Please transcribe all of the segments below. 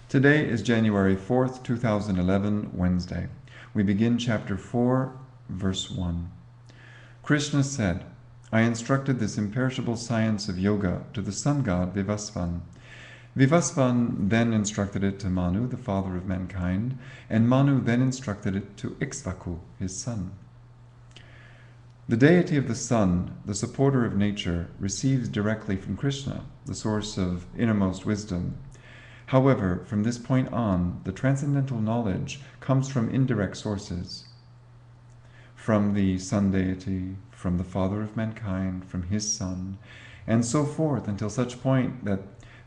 Today is January 4th, 2011, Wednesday. We begin chapter 4, verse 1. Krsna said, I instructed this imperishable science of yoga to the sun god Vivasvān. Vivasvān then instructed it to Manu, the father of mankind, and Manu then instructed it to vāku, his son. The deity of the sun, the supporter of nature, receives directly from Krsna, the source of innermost wisdom. However, from this point on, the transcendental knowledge comes from indirect sources, from the sun deity, from the father of mankind, from his son, and so forth until such point that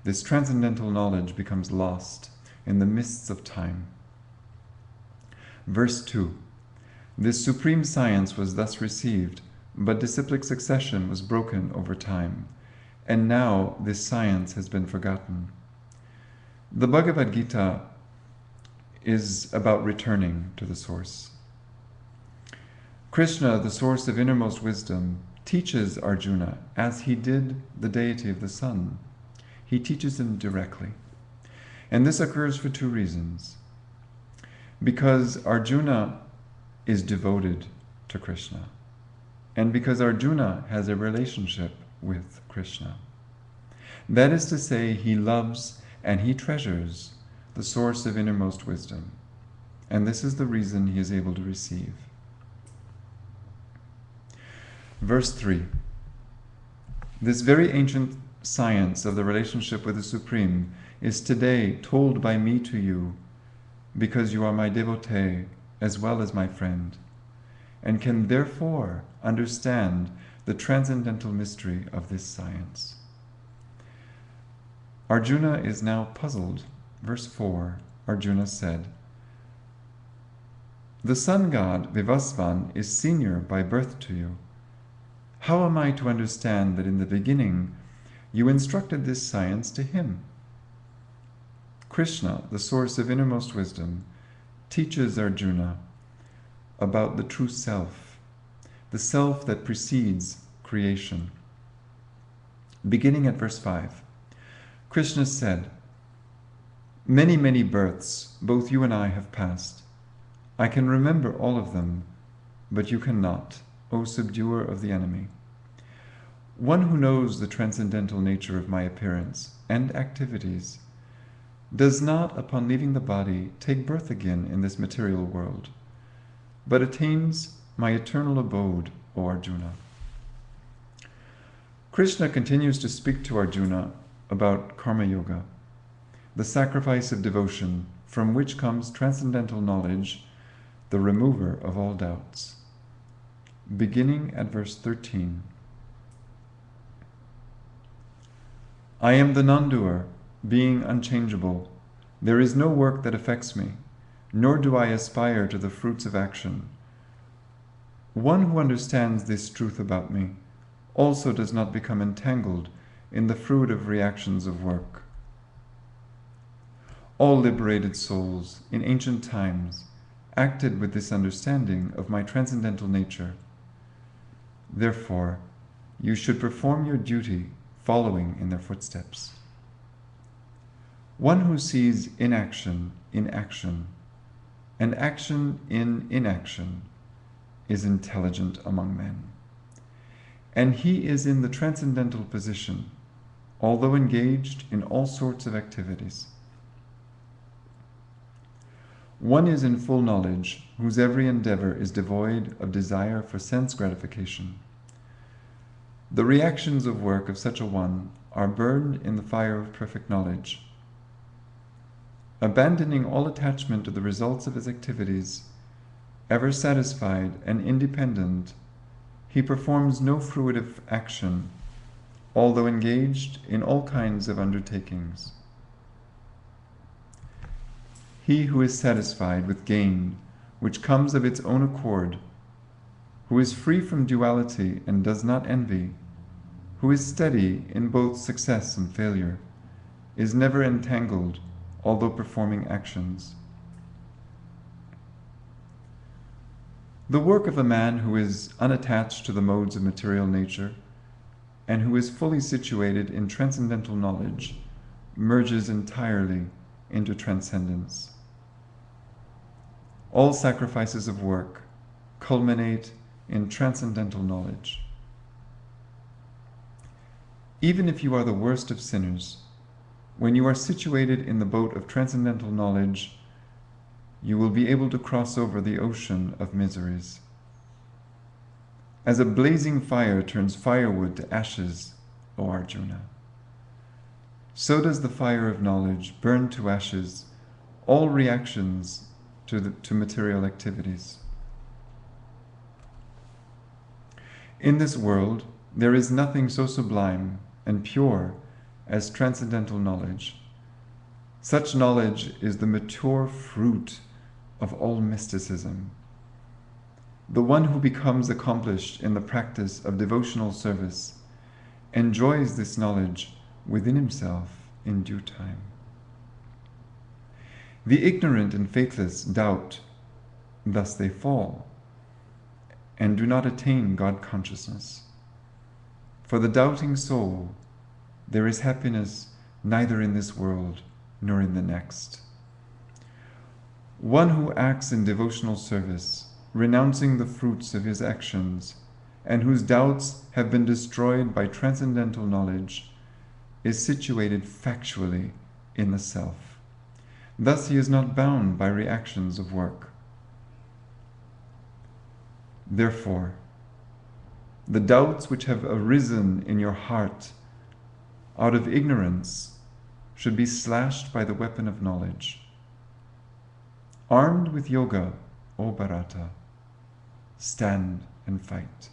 this transcendental knowledge becomes lost in the mists of time. Verse 2. This supreme science was thus received, but disciplic succession was broken over time, and now this science has been forgotten. The Baghavad Gita is about returning to the source. Krsna, the source of innermost wisdom, teaches Arjuna as he did the deity of the sun. He teaches him directly. And this occurs for two reasons. Because Arjuna is devoted to Krsna, and because Arjuna has a relationship with Krsna. That is to say, he loves and he treasures the source of innermost wisdom. And this is the reason he is able to receive. Verse 3. This very ancient science of the relationship with the Supreme is today told by me to you because you are my devotee as well as my friend, and can therefore understand the transcendental mystery of this science. Arjuna is now puzzled. Verse 4, Arjuna said, the sun god Vivasvān is senior by birth to you. How am I to understand that in the beginning you instructed this science to him? Krsna, the source of innermost wisdom, teaches Arjuna about the true self, the self that precedes creation. Beginning at verse 5. Krsna said, many, many births both you and I have passed. I can remember all of them, but you cannot, O subduer of the enemy. One who knows the transcendental nature of my appearance and activities does not, upon leaving the body, take birth again in this material world, but attains my eternal abode, O Arjuna. Krsna continues to speak to Arjuna about Karma Yoga, the sacrifice of devotion from which comes transcendental knowledge, the remover of all doubts. Beginning at verse 13. I am the non-doer, being unchangeable. There is no work that affects me, nor do I aspire to the fruits of action. One who understands this truth about me also does not become entangled in the fruit of reactions of work. All liberated souls in ancient times acted with this understanding of my transcendental nature. Therefore, you should perform your duty following in their footsteps. One who sees inaction in action and action in inaction is intelligent among men. And he is in the transcendental position, although engaged in all sorts of activities. One is in full knowledge, whose every endeavor is devoid of desire for sense gratification. The reactions of work of such a one are burned in the fire of perfect knowledge. Abandoning all attachment to the results of his activities, ever satisfied and independent, he performs no fruitive action, although engaged in all kinds of undertakings. He who is satisfied with gain, which comes of its own accord, who is free from duality and does not envy, who is steady in both success and failure, is never entangled, although performing actions. The work of a man who is unattached to the modes of material nature and who is fully situated in transcendental knowledge merges entirely into transcendence. All sacrifices of work culminate in transcendental knowledge. Even if you are the worst of sinners, when you are situated in the boat of transcendental knowledge, you will be able to cross over the ocean of miseries. As a blazing fire turns firewood to ashes, O Arjuna, so does the fire of knowledge burn to ashes all reactions to material activities. In this world, there is nothing so sublime and pure as transcendental knowledge. Such knowledge is the mature fruit of all mysticism. The one who becomes accomplished in the practice of devotional service enjoys this knowledge within himself in due time. The ignorant and faithless doubt, thus they fall, and do not attain God consciousness. For the doubting soul, there is happiness neither in this world nor in the next. One who acts in devotional service, renouncing the fruits of his actions, and whose doubts have been destroyed by transcendental knowledge, is situated factually in the self. Thus he is not bound by reactions of work. Therefore, the doubts which have arisen in your heart out of ignorance should be slashed by the weapon of knowledge. Armed with yoga, O Bharata, stand and fight.